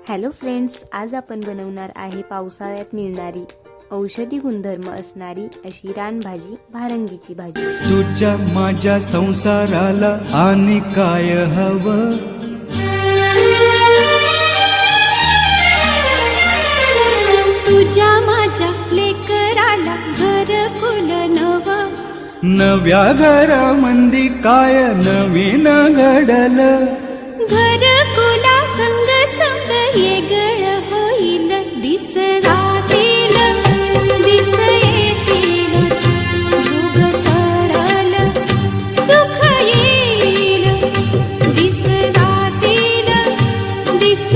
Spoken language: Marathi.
हॅलो फ्रेंड्स, आज आपण बनवणार आहे पावसाळ्यात मिळणारी औषधी गुणधर्म असणारी अशी रानभाजी भारंगीची भाजी। तुझ्या माझ्या संसाराला आणि काय हवं, तुझ्या माझ्या लेकराला घरकुल नवं, नव्या घरामंदी काय नवीन घडल, घरकुला संग संग येगळ होईल, दिस राहतील दिस येतील, युग सरल सुख येईल, दिस राहतील दिस